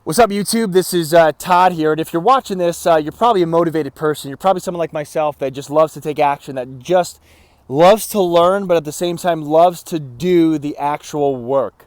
What's up, YouTube? This is Todd here, and if you're watching this, you're probably a motivated person. You're probably someone like myself that just loves to take action, that just loves to learn, but at the same time loves to do the actual work.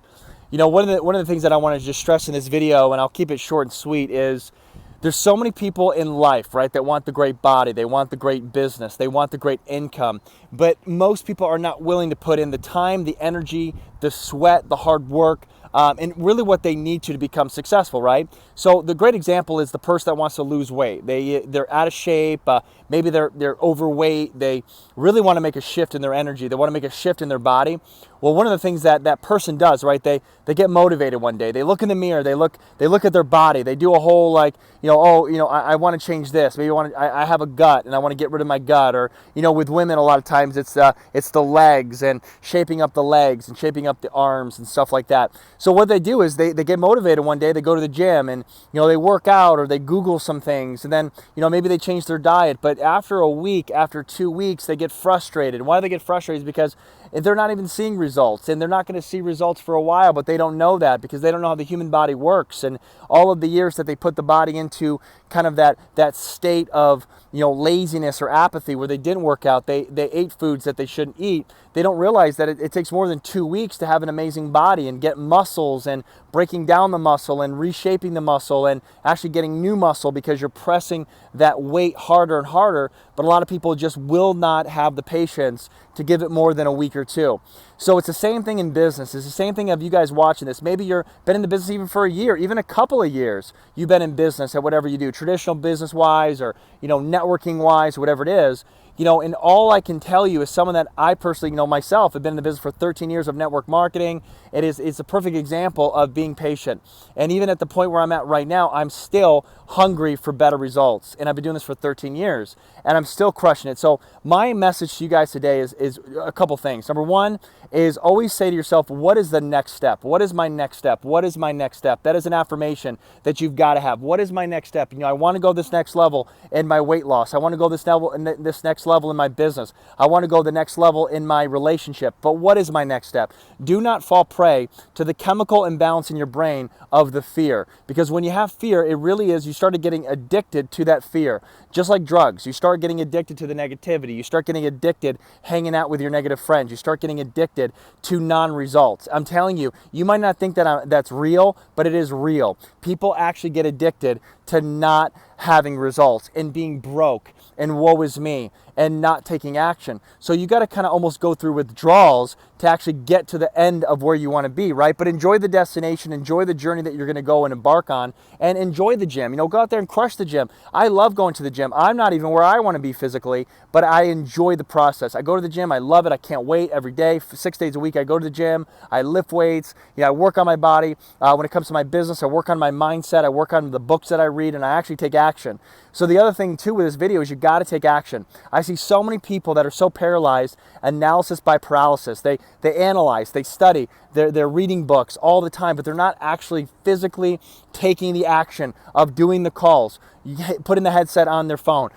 You know, one of the things that I want to just stress in this video, and I'll keep it short and sweet, is there's so many people in life, right, that want the great body, they want the great business, they want the great income, but most people are not willing to put in the time, the energy, the sweat, the hard work, and really what they need to become successful, right? So the great example is the person that wants to lose weight. They're out of shape, maybe they're overweight, they really want to make a shift in their energy, they want to make a shift in their body. Well, one of the things that that person does, right? They get motivated one day. They look in the mirror. They look at their body. They do a whole like, I want to change this. Maybe I have a gut and I want to get rid of my gut. Or with women, a lot of times it's the legs and shaping up the legs and shaping up the arms and stuff like that. So what they do is they get motivated one day. They go to the gym and they work out or they Google some things and then maybe they change their diet. But after a week, after 2 weeks, they get frustrated. Why do they get frustrated? Is because they're not even seeing results, and they're not going to see results for a while, but they don't know that because they don't know how the human body works. And all of the years that they put the body into kind of that state of laziness or apathy where they didn't work out, they ate foods that they shouldn't eat, they don't realize that it takes more than 2 weeks to have an amazing body and get muscles and breaking down the muscle and reshaping the muscle and actually getting new muscle because you're pressing that weight harder and harder. But a lot of people just will not have the patience to give it more than a week or two. So it's the same thing in business. It's the same thing of you guys watching this. Maybe you've been in the business even for a year, even a couple of years. You've been in business at whatever you do, traditional business wise or networking wise, whatever it is. And all I can tell you is someone that I personally, myself, have been in the business for 13 years of network marketing. It's a perfect example of being patient. And even at the point where I'm at right now, I'm still hungry for better results. And I've been doing this for 13 years and I'm still crushing it. So my message to you guys today is a couple things. Number one is always say to yourself, what is the next step? What is my next step? What is my next step? That is an affirmation that you've got to have. What is my next step? I want to go this next level in my weight loss. I want to go this next level in my business. I want to go the next level in my relationship. But what is my next step? Do not fall prey to the chemical imbalance in your brain of the fear. Because when you have fear, it really is, you started getting addicted to that fear. Just like drugs, you start getting addicted to the negativity. You start getting addicted hanging out with your negative friends. You start getting addicted to non-results. I'm telling you, you might not think that that's real, but it is real. People actually get addicted to not having results and being broke and woe is me and not taking action. So you got to kind of almost go through withdrawals to actually get to the end of where you want to be, right? But enjoy the destination, enjoy the journey that you're going to go and embark on, and enjoy the gym. Go out there and crush the gym. I love going to the gym. I'm not even where I want to be physically, but I enjoy the process. I go to the gym. I love it. I can't wait every day. 6 days a week, I go to the gym. I lift weights. I work on my body. When it comes to my business, I work on my mindset. I work on the books that I read, and I actually take action. So the other thing too with this video is you got to take action. I see so many people that are so paralyzed, analysis by paralysis. They analyze, they study, they're reading books all the time, but they're not actually physically taking the action of doing the calls, putting the headset on their phone,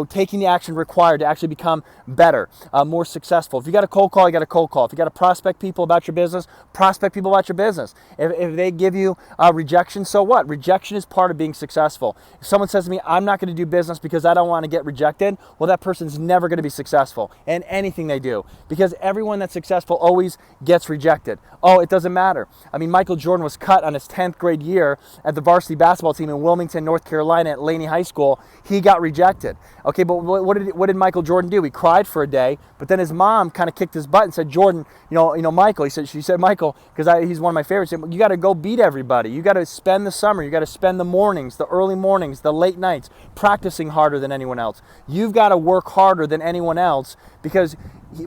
taking the action required to actually become better, more successful. If you got a cold call, you got a cold call. If you got to prospect people about your business, prospect people about your business. If they give you rejection, so what? Rejection is part of being successful. If someone says to me, I'm not going to do business because I don't want to get rejected, well, that person's never going to be successful in anything they do because everyone that's successful always gets rejected. Oh, it doesn't matter. Michael Jordan was cut on his 10th grade year at the varsity basketball team in Wilmington, North Carolina at Laney High School. He got rejected. Okay, but what did Michael Jordan do? He cried for a day, but then his mom kind of kicked his butt and said, Jordan, Michael, she said, Michael, because he's one of my favorites, you got to go beat everybody. You got to spend the summer. You got to spend the mornings, the early mornings, the late nights, practicing harder than anyone else. You've got to work harder than anyone else because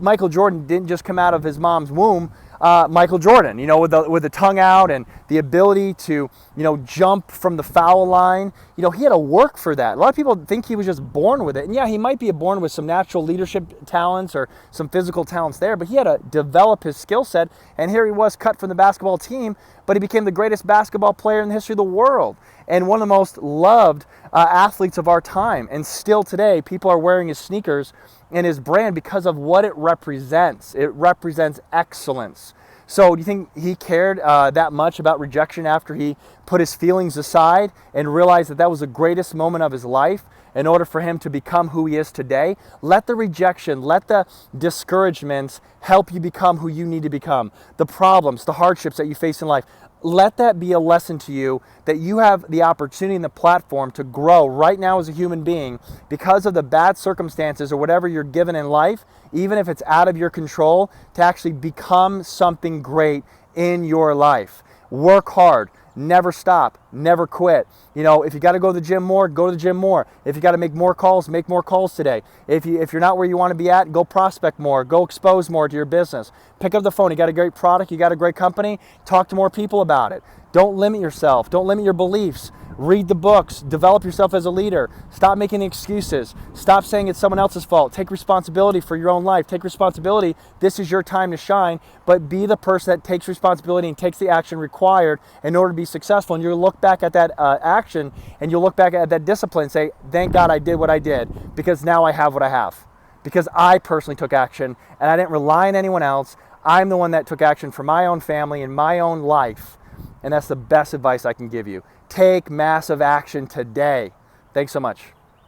Michael Jordan didn't just come out of his mom's womb Michael Jordan, with the tongue out and the ability to, jump from the foul line. He had to work for that. A lot of people think he was just born with it. And yeah, he might be born with some natural leadership talents or some physical talents there, but he had to develop his skill set. And here he was cut from the basketball team, but he became the greatest basketball player in the history of the world and one of the most loved athletes of our time. And still today, people are wearing his sneakers and his brand because of what it represents. It represents excellence. So do you think he cared that much about rejection after he put his feelings aside and realized that that was the greatest moment of his life in order for him to become who he is today? Let the rejection, let the discouragements help you become who you need to become. The problems, the hardships that you face in life, let that be a lesson to you that you have the opportunity and the platform to grow right now as a human being because of the bad circumstances or whatever you're given in life, even if it's out of your control, to actually become something great in your life. Work hard. Never stop, never quit. You know, if you got to go to the gym more, go to the gym more. If you got to make more calls today. If you're not where you want to be at, go prospect more, go expose more to your business. Pick up the phone. You got a great product, you got a great company, talk to more people about it. Don't limit yourself. Don't limit your beliefs. Read the books. Develop yourself as a leader. Stop making excuses. Stop saying it's someone else's fault. Take responsibility for your own life. Take responsibility. This is your time to shine, but be the person that takes responsibility and takes the action required in order to be successful. And you'll look back at that action and you'll look back at that discipline and say, thank God I did what I did, because now I have what I have. Because I personally took action and I didn't rely on anyone else. I'm the one that took action for my own family and my own life. And that's the best advice I can give you. Take massive action today. Thanks so much.